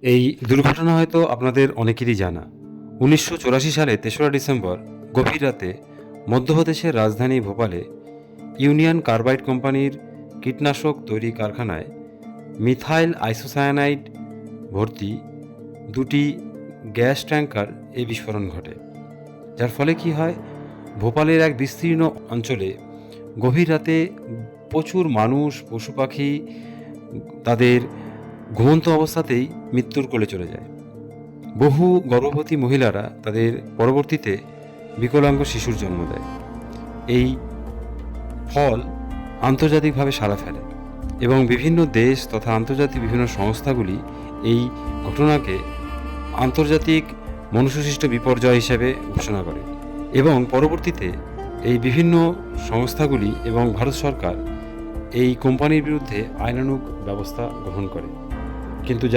এই দুর্ঘটনা হয়তো আপনাদের অনেকেরই জানা। ১৯৮৪ সালে ৩রা ডিসেম্বর গভীর রাতে মধ্যপ্রদেশের রাজধানী ভোপালে ইউনিয়ন কার্বাইড কোম্পানির কীটনাশক তৈরি কারখানায় মিথাইল আইসোসায়ানাইড ভর্তি দুটি গ্যাস ট্যাঙ্কার বিস্ফোরণ ঘটে। যার ফলে কি হয়, ভোপালের এক বিস্তীর্ণ অঞ্চলে গভীর রাতে প্রচুর মানুষ, পশু পাখি তাদের ঘুমন্ত অবস্থাতেই মৃত্যুর কোলে চলে যায়। বহু গর্ভবতী মহিলারা তাদের পরবর্তীতে বিকলাঙ্গ শিশুর জন্ম দেয়। এই ফল আন্তর্জাতিকভাবে সাড়া ফেলে এবং বিভিন্ন দেশ তথা আন্তর্জাতিক বিভিন্ন সংস্থাগুলি এই ঘটনাকে আন্তর্জাতিক মনুষ্যসৃষ্ট বিপর্যয় হিসেবে ঘোষণা করে এবং পরবর্তীতে এই বিভিন্ন সংস্থাগুলি এবং ভারত সরকার এই কোম্পানির বিরুদ্ধে আইনানুগ ব্যবস্থা গ্রহণ করে। কিন্তু